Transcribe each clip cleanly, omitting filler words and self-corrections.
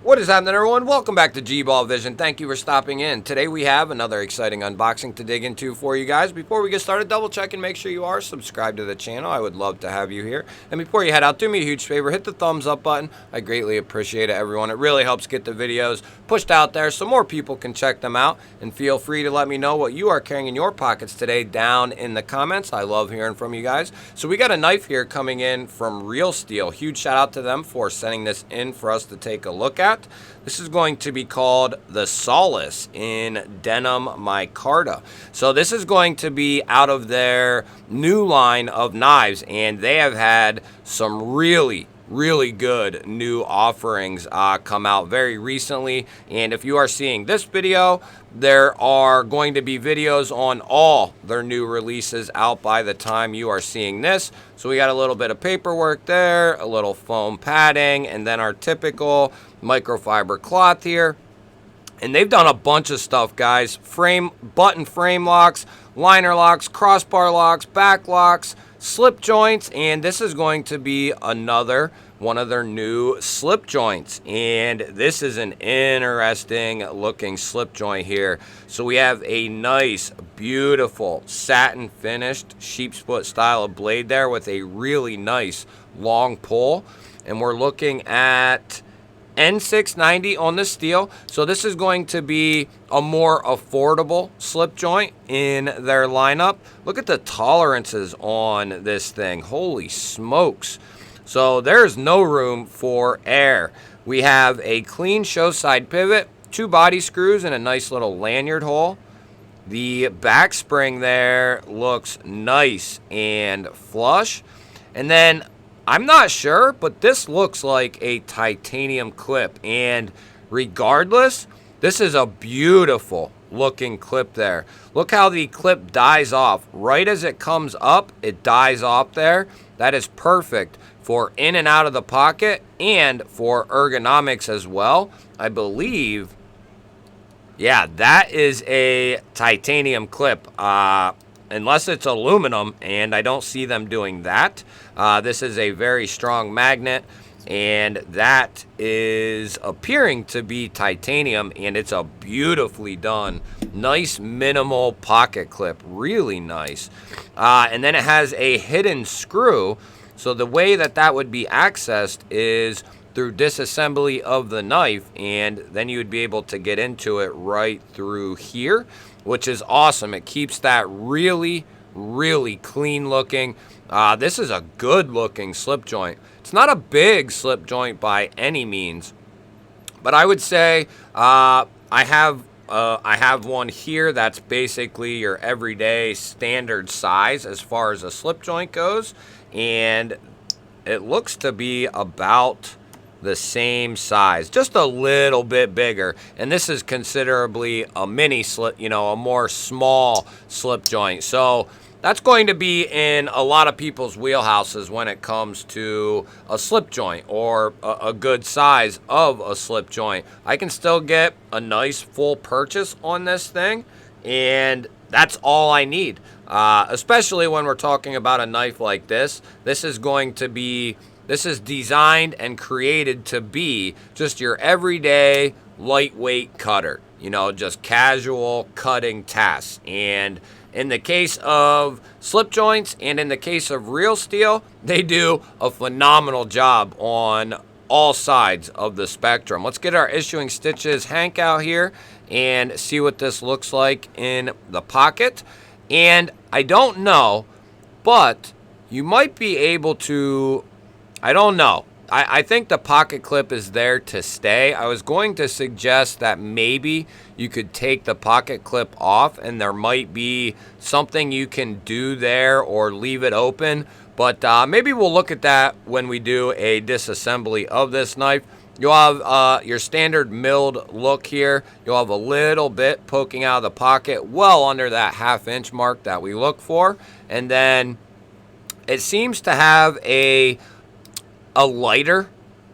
What is happening, everyone? Welcome back to G-Ball Vision. Thank you for stopping in. Today we have another exciting unboxing to dig into for you guys. Before we get started, double check and make sure you are subscribed to the channel. I would love to have you here. And before you head out, do me a huge favor, hit the thumbs up button. I greatly appreciate it, everyone. It really helps get the videos pushed out there so more people can check them out. And feel free to let me know what you are carrying in your pockets today down in the comments. I love hearing from you guys. So we got a knife here coming in from Real Steel. Huge shout out to them for sending this in for us to take a look at. This is going to be called the Solace in Denim Micarta. So this is going to be out of their new line of knives, and they have had some really good new offerings come out very recently. And if you are seeing this video, there are going to be videos on all their new releases out by the time you are seeing this. So we got a little bit of paperwork there, a little foam padding, and then our typical microfiber cloth here. And they've done a bunch of stuff, guys. Button frame locks, liner locks, crossbar locks, back locks, slip joints, and this is going to be another one of their new slip joints. And this is an interesting looking slip joint here. So we have a nice, beautiful satin finished sheep's foot style of blade there with a really nice long pull. And we're looking at N690 on the steel. So this is going to be a more affordable slip joint in their lineup. Look at the tolerances on this thing. Holy smokes. So there's no room for error. We have a clean show side pivot, 2 body screws, and a nice little lanyard hole. The back spring there looks nice and flush. And then I'm not sure, but this looks like a titanium clip. And regardless, this is a beautiful looking clip there. Look how the clip dies off. Right as it comes up, it dies off there. That is perfect for in and out of the pocket and for ergonomics as well. I believe, yeah, that is a titanium clip. Unless it's aluminum, and I don't see them doing that. This is a very strong magnet, and that is appearing to be titanium, and it's a beautifully done, nice minimal pocket clip, really nice. And then it has a hidden screw, so the way that that would be accessed is through disassembly of the knife, and then you would be able to get into it right through here, which is awesome. It keeps that really clean looking. This is a good looking slip joint. It's not a big slip joint by any means, but I would say I have one here that's basically your everyday standard size as far as a slip joint goes, and it looks to be about the same size, just a little bit bigger. And this is considerably a mini slip, a more small slip joint. So that's going to be in a lot of people's wheelhouses when it comes to a slip joint or a good size of a slip joint. I can still get a nice full purchase on this thing, and that's all I need. Especially when we're talking about a knife like this. This is designed and created to be just your everyday lightweight cutter, just casual cutting tasks. And in the case of slip joints and in the case of Real Steel, they do a phenomenal job on all sides of the spectrum. Let's get our issuing stitches Hank out here and see what this looks like in the pocket. And I don't know, but you might be able to, I don't know. I think the pocket clip is there to stay. I was going to suggest that maybe you could take the pocket clip off and there might be something you can do there or leave it open. But maybe we'll look at that when we do a disassembly of this knife. You'll have your standard milled look here. You'll have a little bit poking out of the pocket, well under that 1/2 inch mark that we look for. And then it seems to have a lighter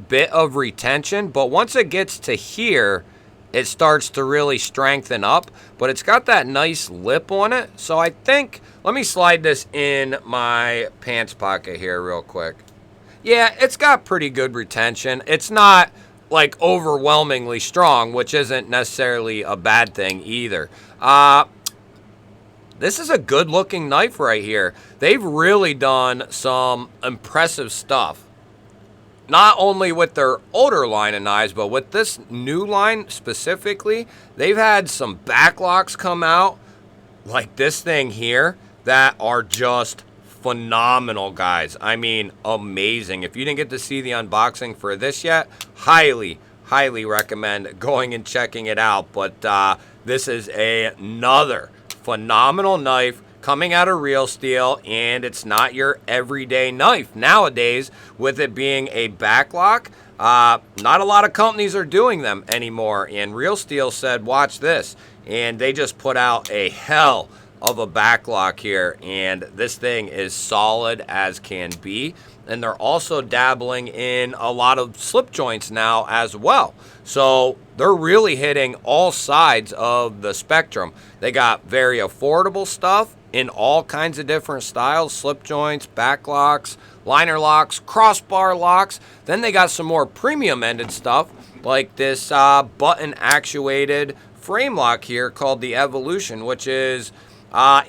bit of retention, but once it gets to here, it starts to really strengthen up. But it's got that nice lip on it. So I think, let me slide this in my pants pocket here real quick. Yeah, it's got pretty good retention. It's not like overwhelmingly strong, which isn't necessarily a bad thing either. This is a good looking knife right here. They've really done some impressive stuff. Not only with their older line of knives, but with this new line specifically, they've had some backlocks come out, like this thing here, that are just phenomenal, guys. I mean, amazing. If you didn't get to see the unboxing for this yet, highly recommend going and checking it out. But this is another phenomenal knife coming out of Real Steel, and it's not your everyday knife. Nowadays, with it being a backlock, not a lot of companies are doing them anymore, and Real Steel said, watch this, and they just put out a hell of a backlock here, and this thing is solid as can be. And they're also dabbling in a lot of slip joints now as well. So they're really hitting all sides of the spectrum. They got very affordable stuff in all kinds of different styles, slip joints, backlocks, liner locks, crossbar locks. Then they got some more premium ended stuff like this button actuated frame lock here called the Evolution, which is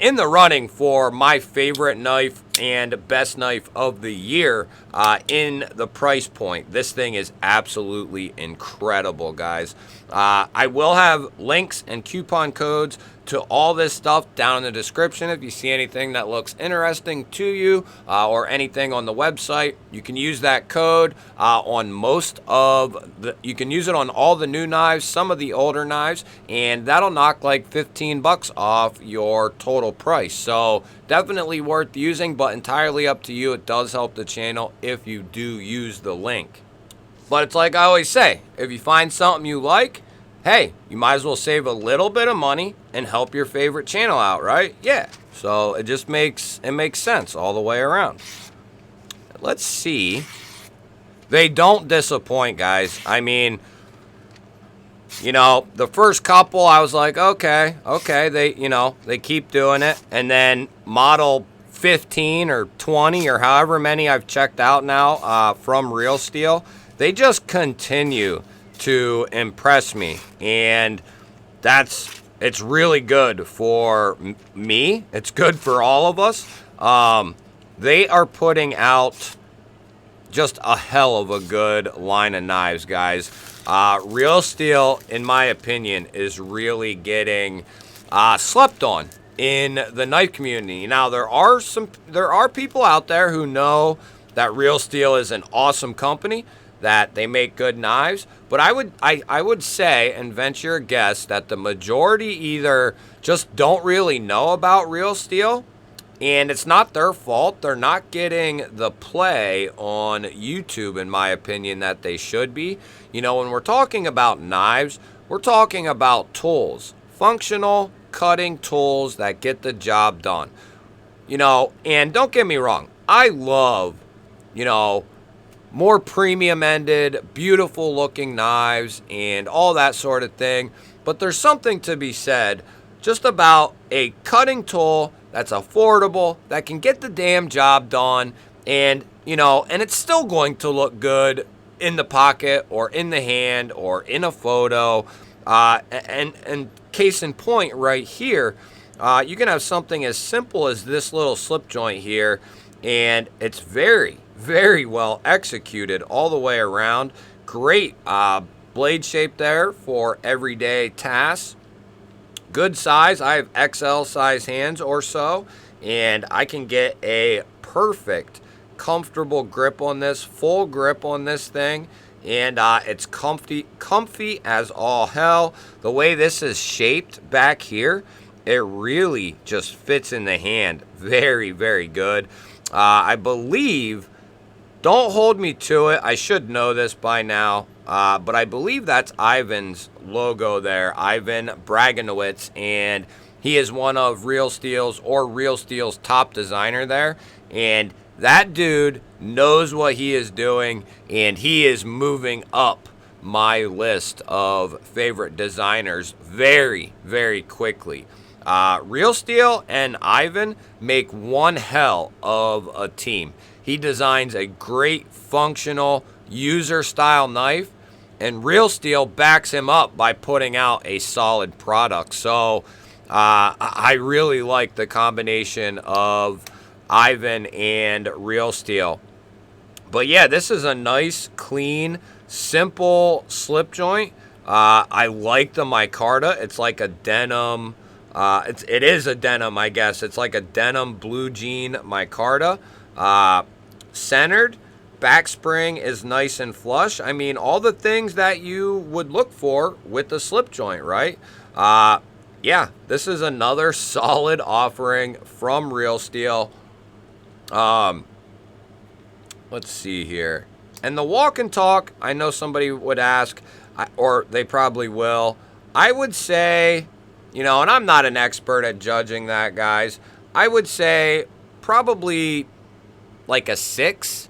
in the running for my favorite knife and best knife of the year in the price point. This thing is absolutely incredible, guys. I will have links and coupon codes to all this stuff down in the description. If you see anything that looks interesting to you or anything on the website, you can use that code on most of the, you can use it on all the new knives, some of the older knives, and that'll knock like 15 bucks off your total price. So definitely worth using, but entirely up to you. It does help the channel if you do use the link. But it's like I always say, if you find something you like, hey, you might as well save a little bit of money and help your favorite channel out, right? Yeah. So it just makes sense all the way around. Let's see. They don't disappoint, guys. I mean, you know, the first couple I was like, okay, they keep doing it. And then model 15 or 20 or however many I've checked out now from Real Steel, they just continue to impress me, and it's really good for me. It's good for all of us. They are putting out just a hell of a good line of knives, guys. Real Steel, in my opinion, is really getting slept on in the knife community. Now, there are people out there who know that Real Steel is an awesome company, that they make good knives, but I would say and venture a guess that the majority either just don't really know about Real Steel, and it's not their fault. They're not getting the play on YouTube, in my opinion, that they should be. You know, when we're talking about knives, we're talking about tools, functional cutting tools that get the job done. You know, and don't get me wrong, I love, you know, more premium ended, beautiful looking knives and all that sort of thing. But there's something to be said just about a cutting tool that's affordable, that can get the damn job done, and, you know, and it's still going to look good in the pocket or in the hand or in a photo. And case in point right here, you can have something as simple as this little slip joint here, and it's very well executed all the way around. Great blade shape there for everyday tasks. Good size. I have XL size hands or so, and I can get a perfect, comfortable grip on this, full grip on this thing, and it's comfy as all hell. The way this is shaped back here, it really just fits in the hand. Very good. I believe, don't hold me to it, I should know this by now, but I believe that's Ivan's logo there, Ivan Braganowitz, and he is one of Real Steel's top designer there, and that dude knows what he is doing, and he is moving up my list of favorite designers very quickly. Real Steel and Ivan make one hell of a team. He designs a great functional user style knife, And Real Steel backs him up by putting out a solid product. So I really like the combination of Ivan and Real Steel. But yeah, this is a nice, clean, simple slip joint. I like the micarta. It's like a denim. It is a denim, I guess. It's like a denim blue jean micarta. Centered. Back spring is nice and flush. I mean, all the things that you would look for with the slip joint, right? Yeah, this is another solid offering from Real Steel. Let's see here. And the walk and talk, I know somebody would ask, or they probably will. I would say, you know, and I'm not an expert at judging that, guys. I would say probably like a 6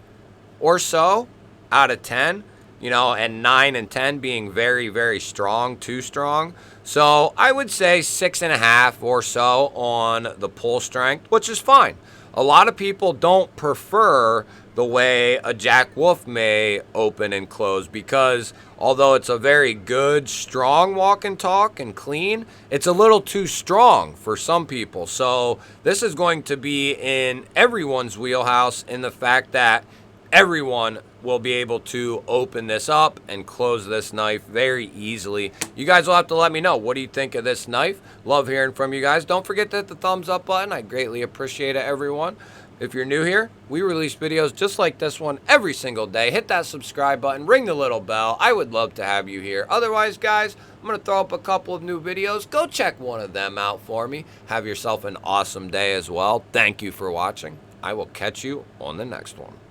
or so out of 10, you know, and 9 and 10 being very, very strong, too strong. So I would say 6.5 or so on the pull strength, which is fine. A lot of people don't prefer the way a Jack Wolf may open and close because although it's a very good, strong walk and talk and clean, it's a little too strong for some people. So this is going to be in everyone's wheelhouse in the fact that everyone will be able to open this up and close this knife very easily. You guys will have to let me know. What do you think of this knife? Love hearing from you guys. Don't forget to hit the thumbs up button. I greatly appreciate it, everyone. If you're new here, we release videos just like this one every single day. Hit that subscribe button. Ring the little bell. I would love to have you here. Otherwise, guys, I'm going to throw up a couple of new videos. Go check one of them out for me. Have yourself an awesome day as well. Thank you for watching. I will catch you on the next one.